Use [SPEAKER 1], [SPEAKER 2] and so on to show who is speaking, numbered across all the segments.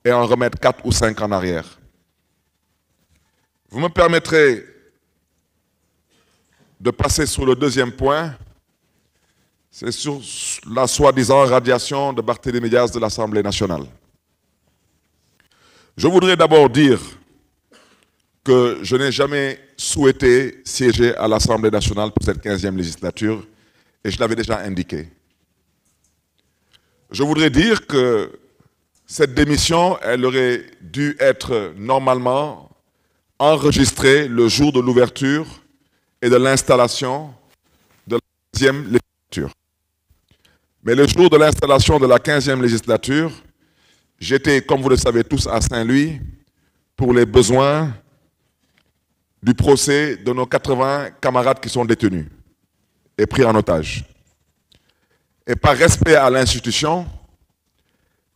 [SPEAKER 1] et en remettre 4 ou 5 en arrière. Vous me permettrez de passer sur le deuxième point, c'est sur la soi-disant radiation de Barthélémy Diaz de l'Assemblée nationale. Je voudrais d'abord dire que je n'ai jamais souhaité siéger à l'Assemblée nationale pour cette 15e législature, et je l'avais déjà indiqué. Je voudrais dire que cette démission, elle aurait dû être normalement enregistrée le jour de l'ouverture et de l'installation de la 15e législature. Mais le jour de l'installation de la 15e législature, j'étais, comme vous le savez tous, à Saint-Louis pour les besoins du procès de nos 80 camarades qui sont détenus et pris en otage. Et par respect à l'institution,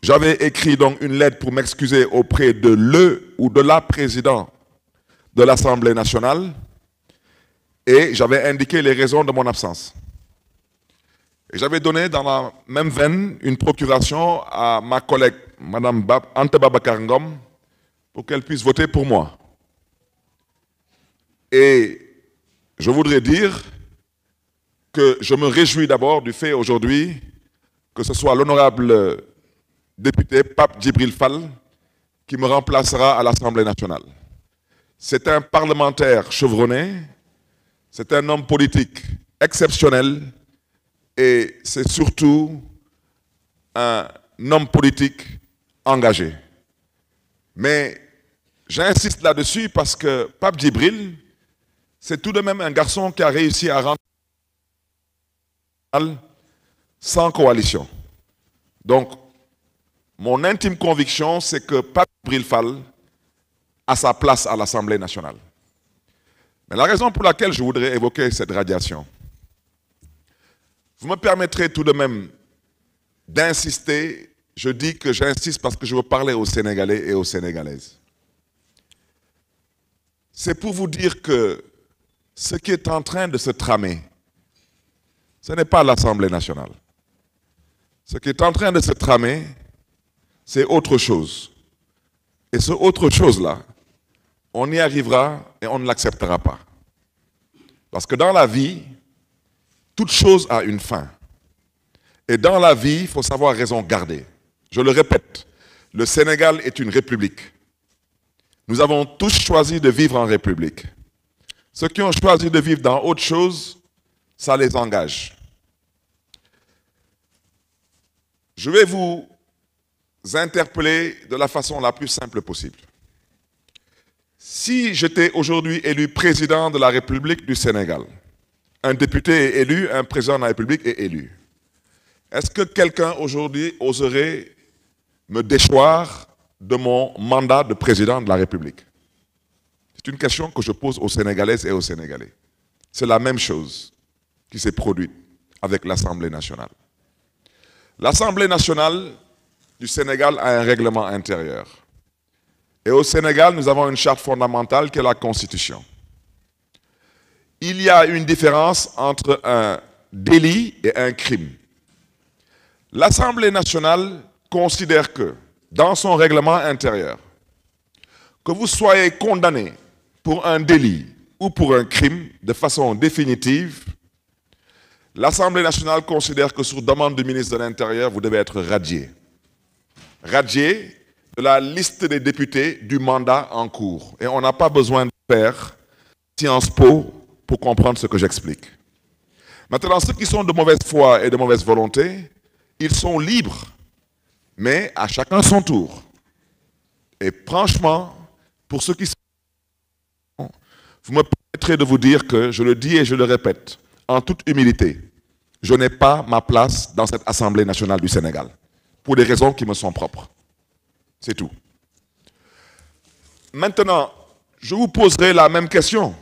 [SPEAKER 1] j'avais écrit donc une lettre pour m'excuser auprès de le ou de la présidente de l'Assemblée nationale et j'avais indiqué les raisons de mon absence. Et j'avais donné dans la même veine une procuration à ma collègue, Mme Anta Babacar Ngom, pour qu'elle puisse voter pour moi. Et je voudrais dire que je me réjouis d'abord du fait aujourd'hui que ce soit l'honorable député Pape Djibril Fall qui me remplacera à l'Assemblée nationale. C'est un parlementaire chevronné, c'est un homme politique exceptionnel et c'est surtout un homme politique engagé. Mais j'insiste là-dessus parce que Pape Djibril, c'est tout de même un garçon qui a réussi à rentrer sans coalition. Donc, mon intime conviction, c'est que Pape Djibril Fall a sa place à l'Assemblée nationale. Mais la raison pour laquelle je voudrais évoquer cette radiation, vous me permettrez tout de même d'insister, je dis que j'insiste parce que je veux parler aux Sénégalais et aux Sénégalaises. C'est pour vous dire que ce qui est en train de se tramer, ce n'est pas l'Assemblée nationale. Ce qui est en train de se tramer, c'est autre chose. Et ce autre chose-là, on y arrivera et on ne l'acceptera pas. Parce que dans la vie, toute chose a une fin. Et dans la vie, il faut savoir raison garder. Je le répète, le Sénégal est une république. Nous avons tous choisi de vivre en république. Ceux qui ont choisi de vivre dans autre chose, ça les engage. Je vais vous interpeller de la façon la plus simple possible. Si j'étais aujourd'hui élu président de la République du Sénégal, un député est élu, un président de la République est élu, est-ce que quelqu'un aujourd'hui oserait me déchoir de mon mandat de président de la République? C'est une question que je pose aux Sénégalaises et aux Sénégalais. C'est la même chose qui s'est produite avec l'Assemblée nationale. L'Assemblée nationale du Sénégal a un règlement intérieur. Et au Sénégal, nous avons une charte fondamentale qui est la Constitution. Il y a une différence entre un délit et un crime. L'Assemblée nationale considère que, dans son règlement intérieur, que vous soyez condamné pour un délit ou pour un crime de façon définitive, l'Assemblée nationale considère que sur demande du ministre de l'Intérieur, vous devez être radié. Radié de la liste des députés du mandat en cours. Et on n'a pas besoin de faire Sciences Po pour comprendre ce que j'explique. Maintenant, ceux qui sont de mauvaise foi et de mauvaise volonté, ils sont libres, mais à chacun son tour. Et franchement, pour ceux qui sont... Vous me permettrez de vous dire que, je le dis et je le répète, en toute humilité, je n'ai pas ma place dans cette Assemblée nationale du Sénégal, pour des raisons qui me sont propres. C'est tout. Maintenant, je vous poserai la même question.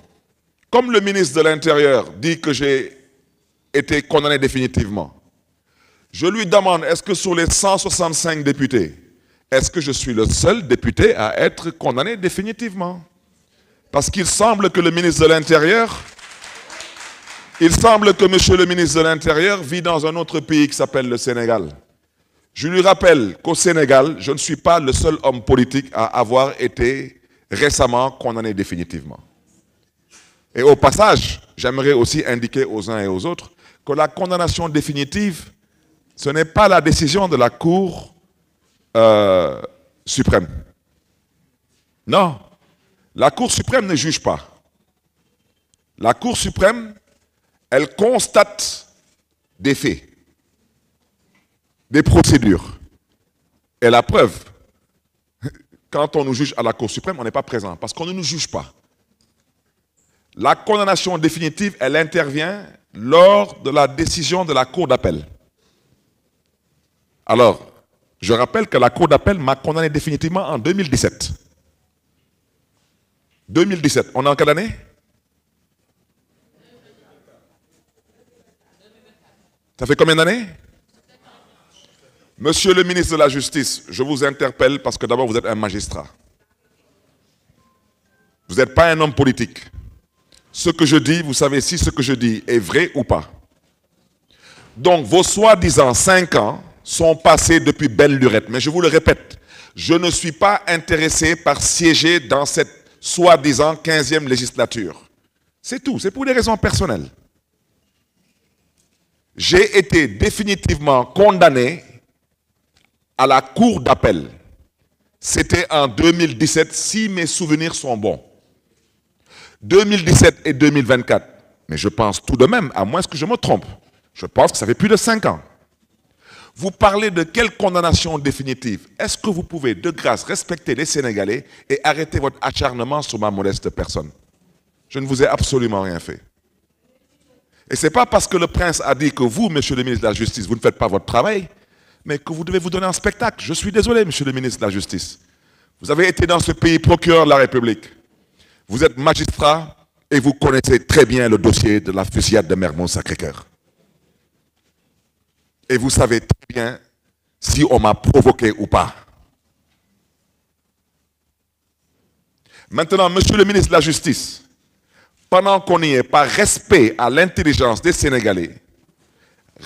[SPEAKER 1] Comme le ministre de l'Intérieur dit que j'ai été condamné définitivement, je lui demande, est-ce que sur les 165 députés, est-ce que je suis le seul député à être condamné définitivement? Parce qu'il semble que le ministre de l'Intérieur, il semble que monsieur le ministre de l'Intérieur vit dans un autre pays qui s'appelle le Sénégal. Je lui rappelle qu'au Sénégal, je ne suis pas le seul homme politique à avoir été récemment condamné définitivement. Et au passage, j'aimerais aussi indiquer aux uns et aux autres que la condamnation définitive, ce n'est pas la décision de la Cour suprême. Non, la Cour suprême ne juge pas. La Cour suprême, elle constate des faits, des procédures. Et la preuve, quand on nous juge à la Cour suprême, on n'est pas présent, parce qu'on ne nous juge pas. La condamnation définitive, elle intervient lors de la décision de la Cour d'appel. Alors, je rappelle que la Cour d'appel m'a condamné définitivement en 2017. 2017, on est en quelle année? Ça fait combien d'années? Monsieur le ministre de la Justice, je vous interpelle parce que d'abord vous êtes un magistrat. Vous n'êtes pas un homme politique. Ce que je dis, vous savez si ce que je dis est vrai ou pas. Donc vos soi-disant 5 ans sont passés depuis belle lurette. Mais je vous le répète, je ne suis pas intéressé par siéger dans cette soi-disant 15e législature. C'est tout, c'est pour des raisons personnelles. J'ai été définitivement condamné à la cour d'appel. C'était en 2017, si mes souvenirs sont bons. 2017 et 2024. Mais je pense tout de même, à moins que je me trompe, je pense que ça fait plus de 5 ans. Vous parlez de quelle condamnation définitive? Est-ce que vous pouvez, de grâce, respecter les Sénégalais et arrêter votre acharnement sur ma modeste personne? Je ne vous ai absolument rien fait. Et ce n'est pas parce que le prince a dit que vous, monsieur le ministre de la Justice, vous ne faites pas votre travail, mais que vous devez vous donner un spectacle. Je suis désolé, monsieur le ministre de la Justice. Vous avez été dans ce pays procureur de la République. Vous êtes magistrat et vous connaissez très bien le dossier de la fusillade de Mermoz-Sacré-Cœur. Et vous savez très bien si on m'a provoqué ou pas. Maintenant, monsieur le ministre de la Justice, pendant qu'on y est, par respect à l'intelligence des Sénégalais,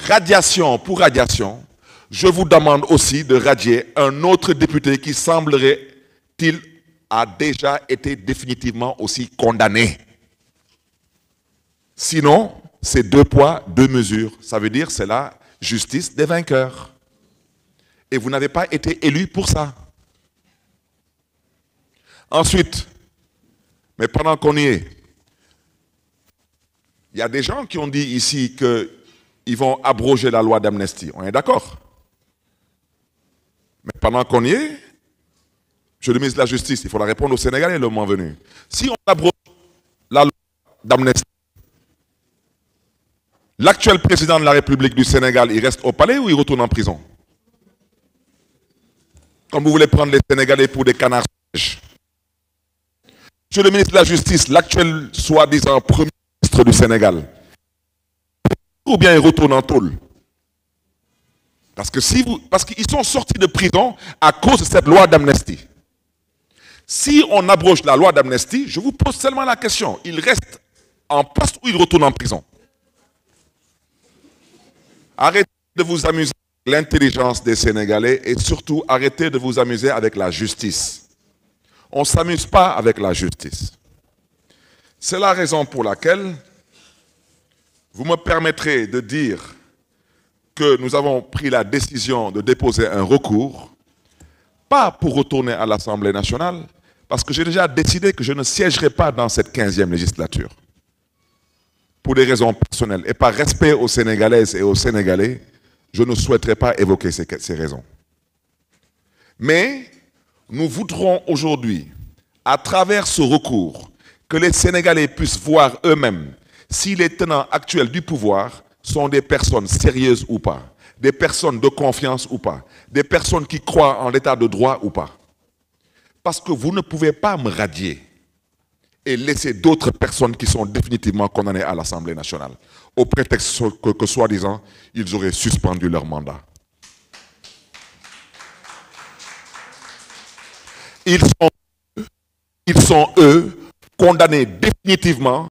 [SPEAKER 1] radiation pour radiation, je vous demande aussi de radier un autre député qui semblerait-il a déjà été définitivement aussi condamné. Sinon, c'est 2 poids, 2 mesures. Ça veut dire c'est la justice des vainqueurs. Et vous n'avez pas été élu pour ça. Ensuite, mais pendant qu'on y est, il y a des gens qui ont dit ici qu'ils vont abroger la loi d'amnistie. On est d'accord? Mais pendant qu'on y est, monsieur le ministre de la Justice, il faudra répondre aux Sénégalais le moment venu. Si on abroge la loi d'amnistie, l'actuel président de la République du Sénégal, il reste au palais ou il retourne en prison? Comme vous voulez prendre les Sénégalais pour des canards. Monsieur le ministre de la Justice, l'actuel soi-disant premier ministre du Sénégal, ou bien il retourne en tôle? Parce qu'ils sont sortis de prison à cause de cette loi d'amnistie. Si on abroge la loi d'amnistie, je vous pose seulement la question, il reste en poste ou il retourne en prison? Arrêtez de vous amuser avec l'intelligence des Sénégalais et surtout arrêtez de vous amuser avec la justice. On ne s'amuse pas avec la justice. C'est la raison pour laquelle vous me permettrez de dire que nous avons pris la décision de déposer un recours, pas pour retourner à l'Assemblée nationale, parce que j'ai déjà décidé que je ne siégerai pas dans cette 15e législature. Pour des raisons personnelles et par respect aux Sénégalaises et aux Sénégalais, je ne souhaiterais pas évoquer ces raisons. Mais nous voudrons aujourd'hui, à travers ce recours, que les Sénégalais puissent voir eux-mêmes si les tenants actuels du pouvoir sont des personnes sérieuses ou pas, des personnes de confiance ou pas, des personnes qui croient en l'état de droit ou pas. Parce que vous ne pouvez pas me radier et laisser d'autres personnes qui sont définitivement condamnées à l'Assemblée nationale, au prétexte que soi-disant, ils auraient suspendu leur mandat. Ils sont, eux, condamnés définitivement